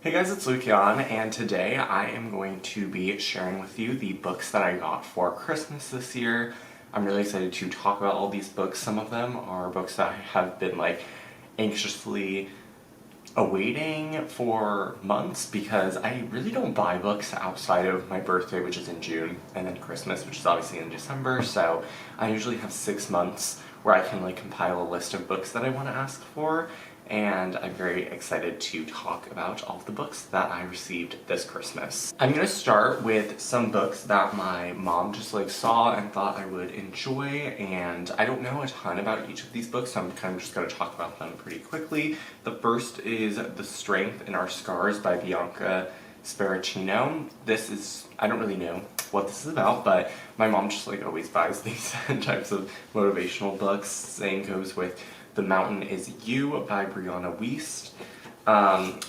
Hey guys, it's Lukian, and today I am going to be sharing with you the books that I got for Christmas this year. I'm really excited to talk about all these books. Some of them are books that I have been anxiously awaiting for months because I really don't buy books outside of my birthday, which is in June, and then Christmas, which is obviously in December. So I usually have 6 months where I can compile a list of books that I want to ask for. And I'm very excited to talk about all of the books that I received this Christmas. I'm going to start with some books that my mom just saw and thought I would enjoy, and I don't know a ton about each of these books, so I'm kind of just going to talk about them pretty quickly. The first is The Strength in Our Scars by Bianca Sparacino. I don't really know what this is about, but my mom just always buys these types of motivational books. Same goes with The Mountain Is You by Brianna Wiest.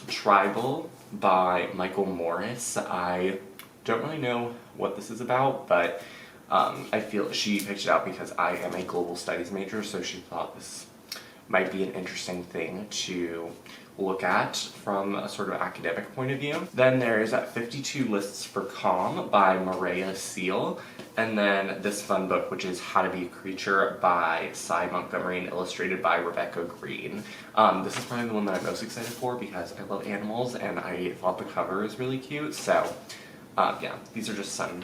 Tribal by Michael Morris. I don't really know what this is about, but I feel she picked it out because I am a global studies major, so she thought this might be an interesting thing to look at from a sort of academic point of view. Then there's 52 Lists for Calm by Maria Seal. And then this fun book, which is How to Be a Creature by Cy Montgomery and illustrated by Rebecca Green. This is probably the one that I'm most excited for because I love animals and I thought the cover is really cute. So yeah, these are just some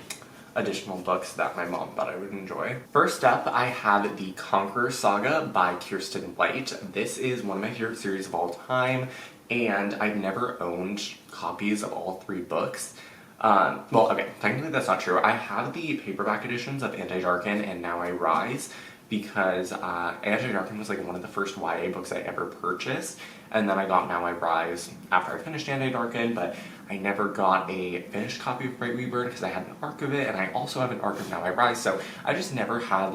additional books that my mom thought I would enjoy. First up, I have The Conqueror Saga by Kirsten White. This is one of my favorite series of all time, and I've never owned copies of all 3 books. Well, okay, technically that's not true. I have the paperback editions of I Darken and Now I Rise because I Darken was one of the first YA books I ever purchased, and then I got Now I Rise after I finished I Darken, but I never got a finished copy of Bright Rebirth because I had an arc of it, and I also have an arc of Now I Rise, so I just never had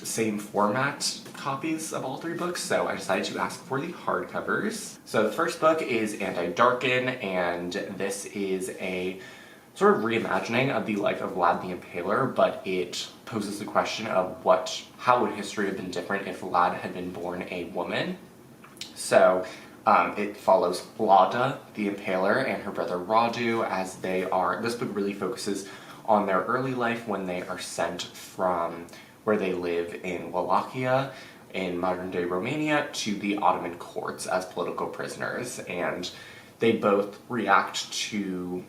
same format copies of all 3 books, so I decided to ask for the hardcovers. So the first book is I Darken, and this is a sort of reimagining of the life of Vlad the Impaler, but it poses the question of how would history have been different if Vlad had been born a woman. So it follows Vlada the Impaler and her brother Radu as this book really focuses on their early life when they are sent from where they live in Wallachia in modern-day Romania to the Ottoman courts as political prisoners, and they both react to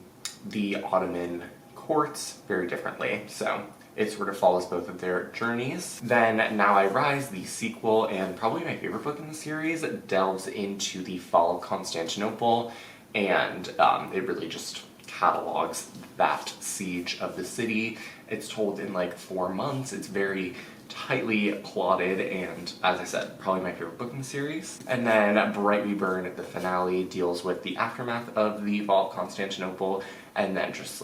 the Ottoman courts very differently, so it sort of follows both of their journeys. Then Now I Rise, the sequel, and probably my favorite book in the series, delves into the fall of Constantinople, and it really just catalogs that siege of the city. It's told in 4 months. It's very tightly plotted, and as I said, probably my favorite book in the series. And then Bright Rebirth, the finale, deals with the aftermath of the fall of Constantinople, and then just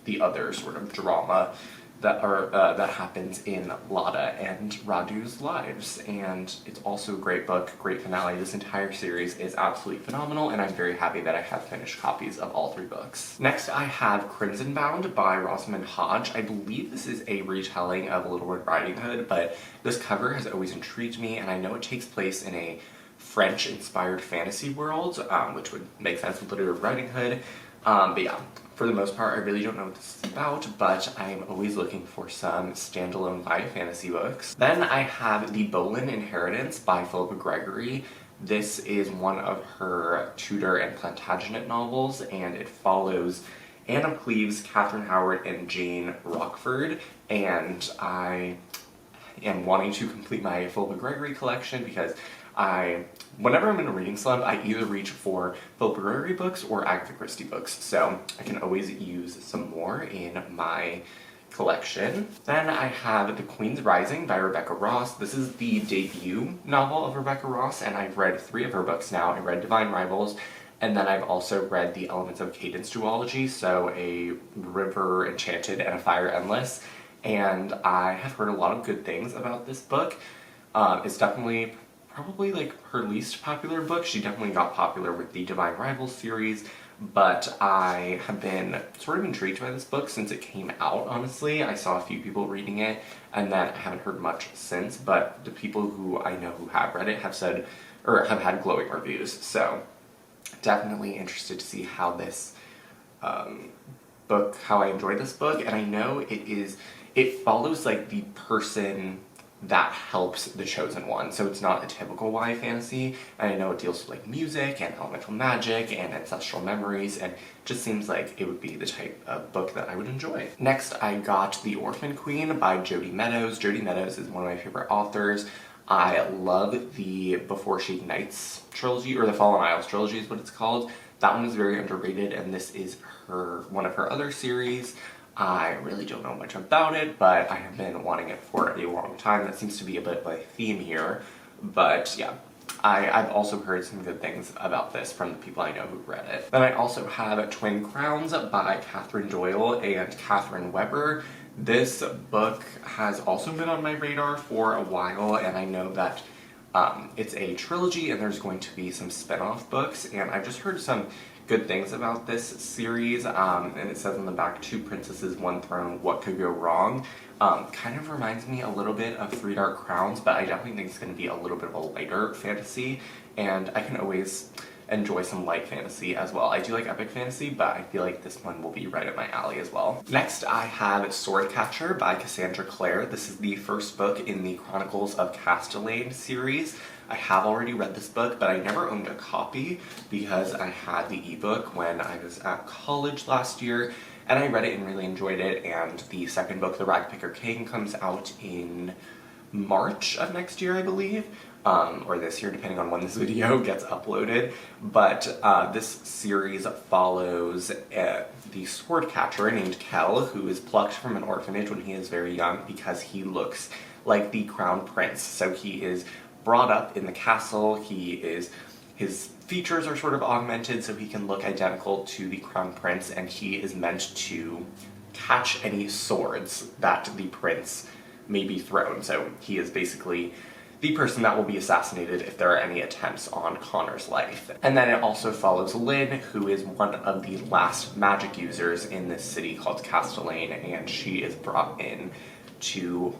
the other sort of drama that happens in Lada and Radu's lives. And it's also a great book, great finale. This entire series is absolutely phenomenal, and I'm very happy that I have finished copies of all 3 books. Next, I have Crimson Bound by Rosamund Hodge. I believe this is a retelling of Little Red Riding Hood, but this cover has always intrigued me, and I know it takes place in a French-inspired fantasy world, which would make sense with Little Red Riding Hood. But yeah, for the most part, I really don't know what this is about, but I'm always looking for some standalone live fantasy books. Then I have The Boleyn Inheritance by Philippa Gregory. This is one of her Tudor and Plantagenet novels, and it follows Anna Cleves, Catherine Howard, and Jane Rockford, and I am wanting to complete my Philippa Gregory collection because whenever I'm in a reading slump, I either reach for Philippa Gregory books or Agatha Christie books, so I can always use some more in my collection. Then I have The Queen's Rising by Rebecca Ross. This is the debut novel of Rebecca Ross, and I've read 3 of her books now. I read Divine Rivals, and then I've also read The Elements of Cadence duology, so A River Enchanted and A Fire Endless, and I have heard a lot of good things about this book. It's definitely probably her least popular book. She definitely got popular with the Divine Rivals series, but I have been sort of intrigued by this book since it came out, honestly. I saw a few people reading it, and then I haven't heard much since, but the people who I know who have read it have said, or have had glowing reviews, so definitely interested to see how this book, how I enjoy this book, and I know it follows like the person that helps the chosen one, so it's not a typical YA fantasy, and I know it deals with like music and elemental magic and ancestral memories, and just seems like it would be the type of book that I would enjoy. Next, I got The Orphan Queen by Jodi Meadows. Jodi Meadows is one of my favorite authors. I love the Before She Ignites trilogy, or the Fallen Isles trilogy is what it's called. That one is very underrated, and this is one of her other series. I really don't know much about it, but I have been wanting it for a long time. That seems to be a bit of a theme here, but yeah. I've also heard some good things about this from the people I know who've read it. Then I also have Twin Crowns by Catherine Doyle and Catherine Weber. This book has also been on my radar for a while, and I know that it's a trilogy and there's going to be some spin-off books, and I've just heard some good things about this series, and it says on the back, 2 princesses, 1 throne, what could go wrong? Kind of reminds me a little bit of Three Dark Crowns, but I definitely think it's going to be a little bit of a lighter fantasy, and I can always enjoy some light fantasy as well. I do like epic fantasy, but I feel like this one will be right up my alley as well. Next, I have Swordcatcher by Cassandra Clare. This is the first book in the Chronicles of Castellane series. I have already read this book, but I never owned a copy because I had the ebook when I was at college last year, and I read it and really enjoyed it, and the second book, The Ragpicker King, comes out in March of next year, I believe, or this year, depending on when this video gets uploaded. But this series follows the sword catcher named Kell, who is plucked from an orphanage when he is very young because he looks like the crown prince. So he is brought up in the castle. His features are sort of augmented so he can look identical to the crown prince, and he is meant to catch any swords that the prince may be thrown. So he is basically the person that will be assassinated if there are any attempts on Connor's life. And then it also follows Lynn, who is one of the last magic users in this city called Castellane, and she is brought in to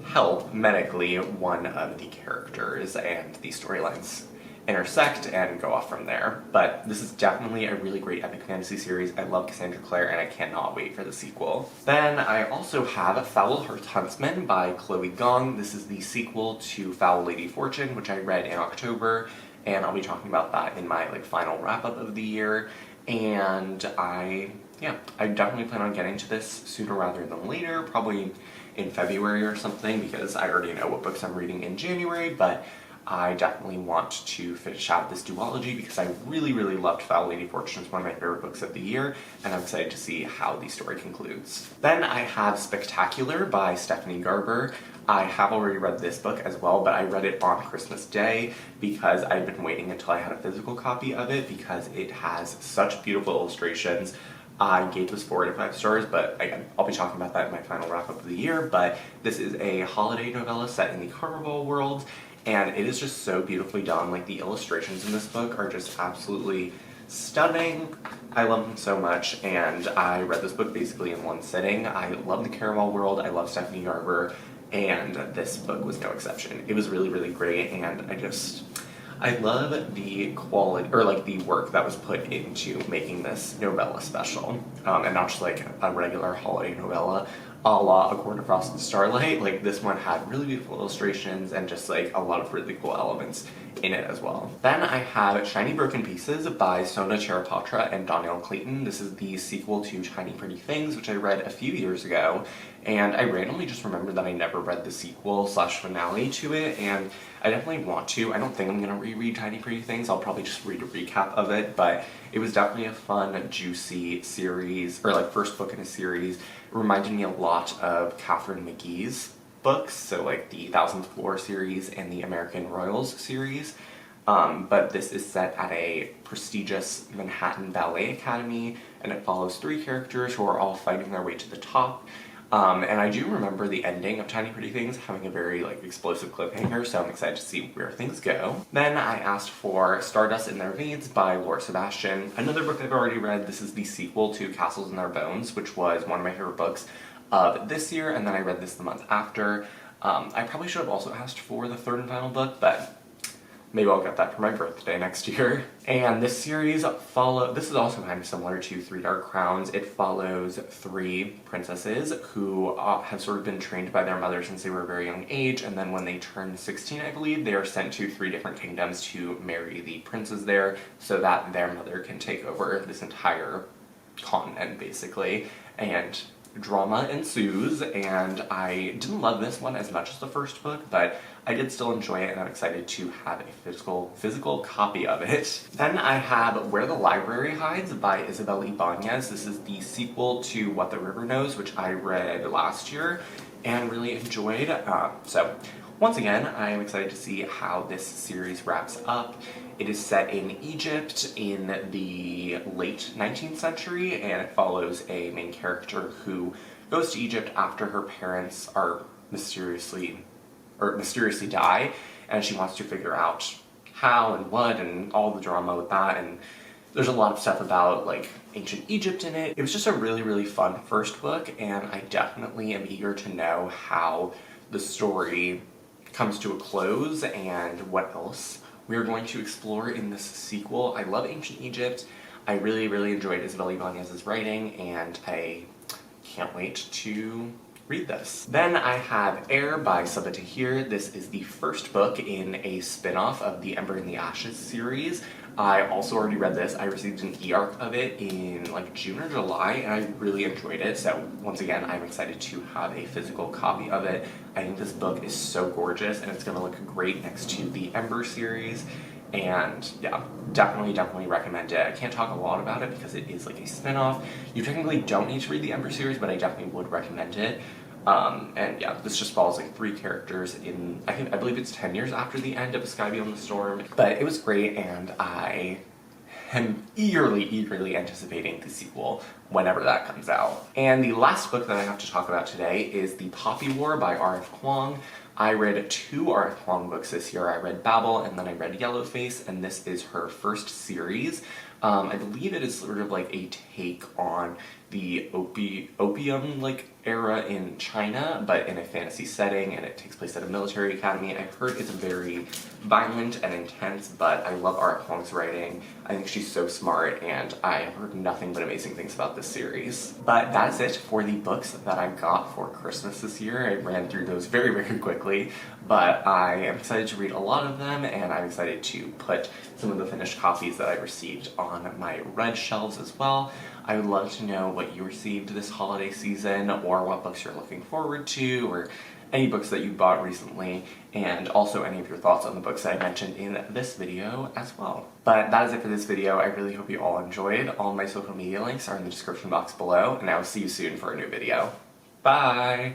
help medically one of the characters, and the storylines intersect and go off from there. But this is definitely a really great epic fantasy series. I love Cassandra Clare, and I cannot wait for the sequel. Then I also have Foul Hearth Huntsman by Chloe Gong. This is the sequel to Foul Lady Fortune, which I read in October, and I'll be talking about that in my final wrap-up of the year. And I definitely plan on getting to this sooner rather than later, probably in February or something, because I already know what books I'm reading in January, but I definitely want to finish out this duology because I really, really loved Foul Lady Fortune. It's one of my favorite books of the year, and I'm excited to see how the story concludes. Then I have Spectacular by Stephanie Garber. I have already read this book as well, but I read it on Christmas Day because I'd been waiting until I had a physical copy of it because it has such beautiful illustrations. I gave this 4 out of 5 stars, but again, I'll be talking about that in my final wrap-up of the year. But this is a holiday novella set in the Carnival world, and it is just so beautifully done. Like, the illustrations in this book are just absolutely stunning. I love them so much, and I read this book basically in one sitting. I love the Caramel world, I love Stephanie Garber, and this book was no exception. It was really, really great, and I love the quality, or the work that was put into making this novella special, and not just a regular holiday novella a la A Court Across the Starlight. This one had really beautiful illustrations and just a lot of really cool elements in it as well. Then I have Shiny Broken Pieces by Sona Charapatra and Donnell Clayton. This is the sequel to Tiny Pretty Things, which I read a few years ago, and I randomly just remembered that I never read the sequel/finale to it, and I definitely want to. I don't think I'm going to reread Tiny Pretty Things. I'll probably just read a recap of it, but it was definitely a fun, juicy series, or first book in a series. It reminded me a lot of Catherine McGee's books, so the Thousandth Floor series and the American Royals series. But this is set at a prestigious Manhattan Ballet Academy, and it follows 3 characters who are all fighting their way to the top. And I do remember the ending of Tiny Pretty Things having a very explosive cliffhanger, so I'm excited to see where things go. Then I asked for Stardust in Their Veins by Laura Sebastian, another book I've already read. This is the sequel to Castles in Their Bones, which was one of my favorite books of this year, and then I read this the month after. I probably should have also asked for the 3rd and final book, but maybe I'll get that for my birthday next year. And this series this is also kind of similar to Three Dark Crowns. It follows three princesses who have sort of been trained by their mother since they were a very young age, and then when they turn 16, I believe, they are sent to 3 different kingdoms to marry the princes there so that their mother can take over this entire continent, basically. And drama ensues, and I didn't love this one as much as the first book, but I did still enjoy it, and I'm excited to have a physical copy of it. Then I have Where the Library Hides by Isabel Ibanez. This is the sequel to What the River Knows, which I read last year and really enjoyed. So once again, I am excited to see how this series wraps up. It is set in Egypt in the late 19th century, and it follows a main character who goes to Egypt after her parents are mysteriously die, and she wants to figure out how and what and all the drama with that, and there's a lot of stuff about like ancient Egypt in it. It was just a really, really fun first book, and I definitely am eager to know how the story comes to a close and what else we are going to explore in this sequel. I love ancient Egypt. I really, really enjoyed Isabel Ibanez's writing, and I can't wait to read this. Then I have Heir by Sabaa Tahir. This is the first book in a spin-off of the Ember in the Ashes series. I also already read this. I received an e-arc of it in like June or July, and I really enjoyed it. So once again, I'm excited to have a physical copy of it. I think this book is so gorgeous, and it's going to look great next to the Ember series. And yeah, definitely recommend it. I can't talk a lot about it because it is like a spin-off. You technically don't need to read the Ember series, but I definitely would recommend it. And yeah, this just follows like 3 characters in, I believe it's 10 years after the end of A Sky Beyond the Storm. But it was great, and I am eagerly anticipating the sequel whenever that comes out. And the last book that I have to talk about today is The Poppy War by R.F. Kuang. I read 2 R.F. Kuang books this year. I read Babel, and then I read Yellowface, and this is her first series. I believe it is sort of like a take on the opium like era in China, but in a fantasy setting, and it takes place at a military academy. I've heard it's very violent and intense, but I love R.F. Kuang's writing. I think she's so smart, and I have heard nothing but amazing things about this series. But that is it for the books that I got for Christmas this year. I ran through those very quickly, but I am excited to read a lot of them, and I'm excited to put some of the finished copies that I received on my red shelves as well. I would love to know what you received this holiday season, or what books you're looking forward to, or any books that you bought recently, and also any of your thoughts on the books that I mentioned in this video as well. But that is it for this video. I really hope you all enjoyed. All my social media links are in the description box below, and I will see you soon for a new video. Bye!